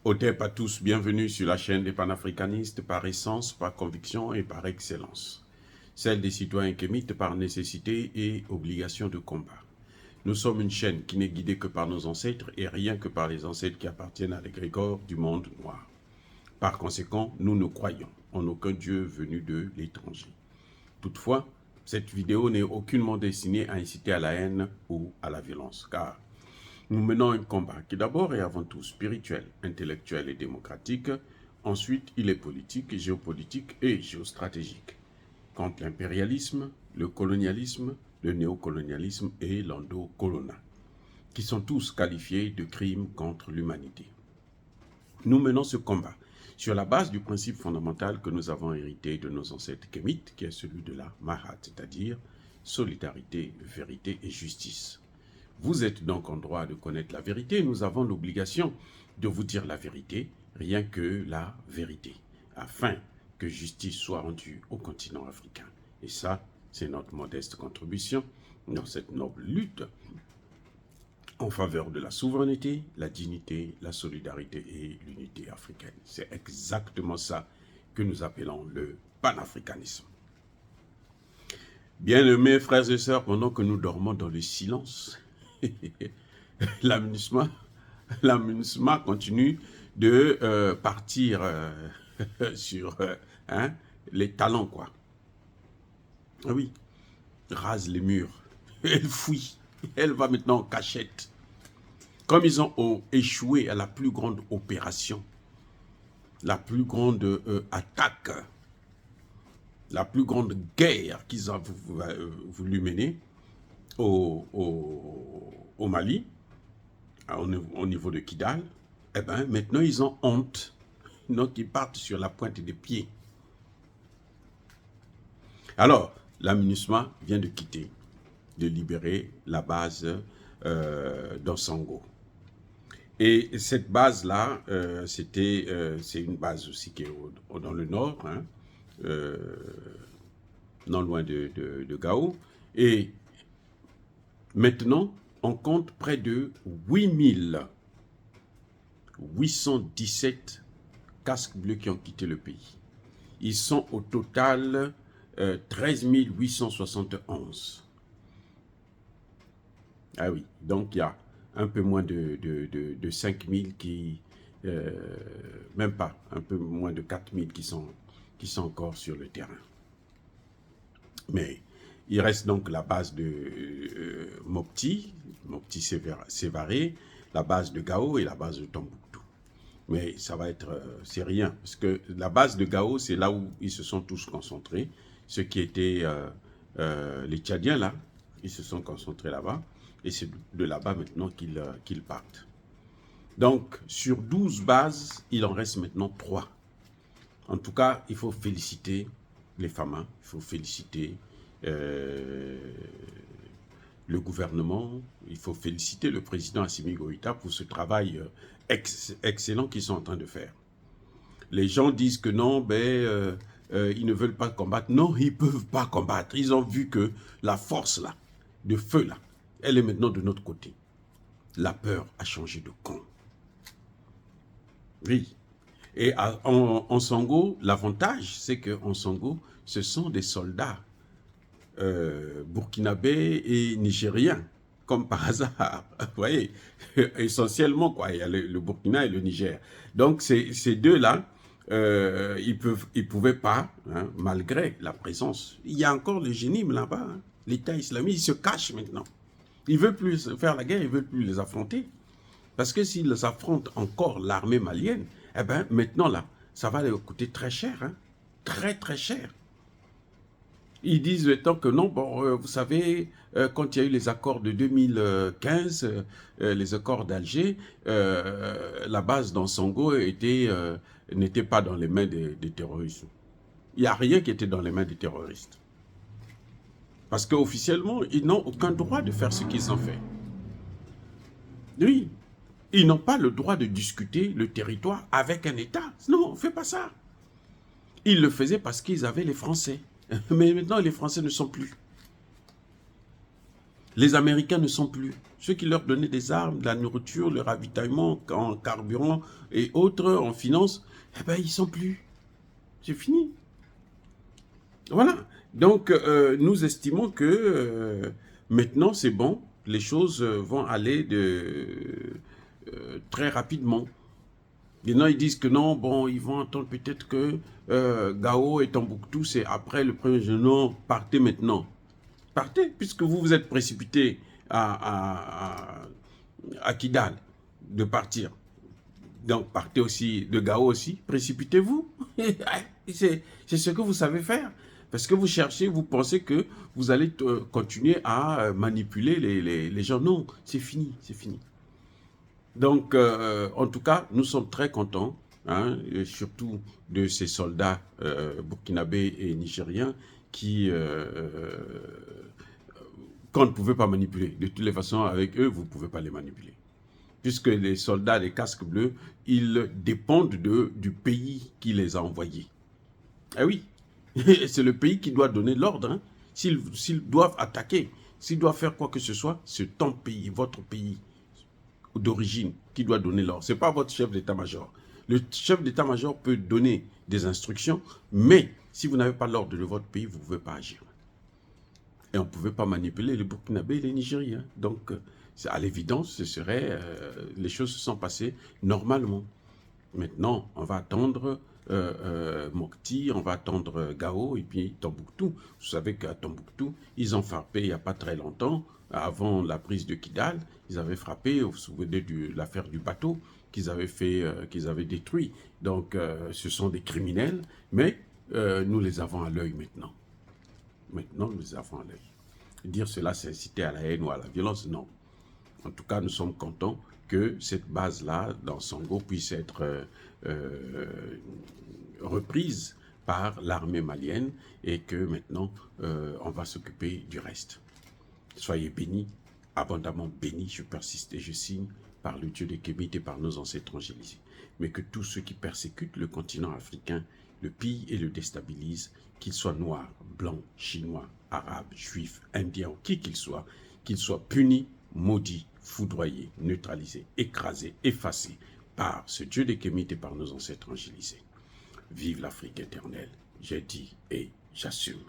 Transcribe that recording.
Otep à tous, bienvenue sur la chaîne des panafricanistes par essence, par conviction et par excellence. Celle des citoyens kémites par nécessité et obligation de combat. Nous sommes une chaîne qui n'est guidée que par nos ancêtres et rien que par les ancêtres qui appartiennent à l'égrégore du monde noir. Par conséquent, nous ne croyons en aucun Dieu venu de l'étranger. Toutefois, cette vidéo n'est aucunement destinée à inciter à la haine ou à la violence, car nous menons un combat qui d'abord est avant tout spirituel, intellectuel et démocratique. Ensuite, il est politique, géopolitique et géostratégique. Contre l'impérialisme, le colonialisme, le néocolonialisme et l'endocolonat, qui sont tous qualifiés de crimes contre l'humanité. Nous menons ce combat sur la base du principe fondamental que nous avons hérité de nos ancêtres kémites, qui est celui de la Mahat, c'est-à-dire solidarité, vérité et justice. Vous êtes donc en droit de connaître la vérité. Nous avons l'obligation de vous dire la vérité, rien que la vérité, afin que justice soit rendue au continent africain. Et ça, c'est notre modeste contribution dans cette noble lutte en faveur de la souveraineté, la dignité, la solidarité et l'unité africaine. C'est exactement ça que nous appelons le panafricanisme. Bien-aimés frères et sœurs, pendant que nous dormons dans le silence, l'amunissement continue de partir sur les talents, quoi. Ah oui, rase les murs, elle fuit, elle va maintenant en cachette. Comme ils ont échoué à la plus grande opération, la plus grande attaque, la plus grande guerre qu'ils ont voulu mener au Mali, au niveau de Kidal, eh ben, maintenant ils ont honte. Donc ils partent sur la pointe des pieds. Alors, la MINUSMA vient de quitter, de libérer la base d'Ossango. Et cette base-là, c'est une base aussi qui est dans le nord, non loin de Gao. Et maintenant, on compte près de 8817 casques bleus qui ont quitté le pays. Ils sont au total 13 871. Ah oui, donc il y a un peu moins de 5000 qui, même pas, un peu moins de 4000 qui sont encore sur le terrain. Mais il reste donc la base de Mopti Sévaré, la base de Gao et la base de Tombouctou. Mais ça va être, c'est rien, parce que la base de Gao, c'est là où ils se sont tous concentrés. Ceux qui étaient les Tchadiens là, ils se sont concentrés là-bas. Et c'est de là-bas maintenant qu'ils partent. Donc, sur 12 bases, il en reste maintenant 3. En tout cas, il faut féliciter les Famas, il faut féliciter le gouvernement, il faut féliciter le président Assimi Goïta pour ce travail excellent qu'ils sont en train de faire. Les gens disent que non, ils ne veulent pas combattre. Non, ils ne peuvent pas combattre. Ils ont vu que la force là, de feu là, elle est maintenant de notre côté. La peur a changé de camp. Oui. Et en Sango, l'avantage, c'est qu'en Sango, ce sont des soldats burkinabés et nigériens, comme par hasard. Vous voyez, essentiellement, quoi. Il y a le Burkina et le Niger. Donc, ces deux-là, ils ne pouvaient pas, malgré la présence. Il y a encore le génime là-bas. L'État islamique, il se cache maintenant. Ils ne veulent plus faire la guerre, ils ne veulent plus les affronter. Parce que s'ils affrontent encore l'armée malienne, eh bien, maintenant, là, ça va leur coûter très cher. Très, très cher. Ils disent tant que non, bon, vous savez, quand il y a eu les accords de 2015, les accords d'Alger, la base d'Ossango n'était pas dans les mains des terroristes. Il n'y a rien qui était dans les mains des terroristes. Parce qu'officiellement, ils n'ont aucun droit de faire ce qu'ils ont fait. Oui, ils n'ont pas le droit de discuter le territoire avec un État. Non, on ne fait pas ça. Ils le faisaient parce qu'ils avaient les Français. Mais maintenant, les Français ne sont plus. Les Américains ne sont plus. Ceux qui leur donnaient des armes, de la nourriture, le ravitaillement en carburant et autres, en finance, eh ben, ils ne sont plus. C'est fini. Voilà. Donc, nous estimons que maintenant, c'est bon. Les choses vont aller très rapidement. Maintenant, ils disent que non, bon, ils vont attendre peut-être que Gao et Tombouctou, c'est après le 1er juin. Non, partez maintenant. Partez, puisque vous vous êtes précipité à Kidal de partir. Donc, partez aussi de Gao aussi, précipitez-vous. C'est ce que vous savez faire. Parce que vous cherchez, vous pensez que vous allez continuer à manipuler les gens. Non, c'est fini, c'est fini. Donc, en tout cas, nous sommes très contents, hein, surtout de ces soldats burkinabés et nigériens qui, qu'on ne pouvait pas manipuler. De toutes les façons, avec eux, vous ne pouvez pas les manipuler. Puisque les soldats, les casques bleus, ils dépendent du pays qui les a envoyés. Ah oui, c'est le pays qui doit donner l'ordre. Hein. S'ils doivent attaquer, s'ils doivent faire quoi que ce soit, c'est ton pays, votre pays d'origine qui doit donner l'ordre. Ce n'est pas votre chef d'état-major. Le chef d'état-major peut donner des instructions, mais si vous n'avez pas l'ordre de votre pays, vous ne pouvez pas agir. Et on ne pouvait pas manipuler les Burkinabés et les Nigériens. Donc, à l'évidence, les choses se sont passées normalement. Maintenant, on va attendre Mopti, on va attendre Gao et puis Tombouctou. Vous savez qu'à Tombouctou, ils ont frappé il n'y a pas très longtemps, avant la prise de Kidal, ils avaient frappé, vous vous souvenez de l'affaire du bateau qu'ils avaient qu'ils avaient détruit. Donc, ce sont des criminels, mais nous les avons à l'œil maintenant. Maintenant, nous les avons à l'œil. Dire cela, c'est inciter à la haine ou à la violence, non. En tout cas, nous sommes contents que cette base-là, dans Sango, puisse être reprise par l'armée malienne et que maintenant, on va s'occuper du reste. Soyez bénis, abondamment bénis, je persiste et je signe par le Dieu des Kémites et par nos ancêtres angélisés. Mais que tous ceux qui persécutent le continent africain le pillent et le déstabilisent, qu'ils soient noirs, blancs, chinois, arabes, juifs, indiens, qui qu'ils soient punis, maudits, foudroyés, neutralisés, écrasés, effacés par ce Dieu des Kémites et par nos ancêtres angélisés. Vive l'Afrique éternelle, j'ai dit et j'assume.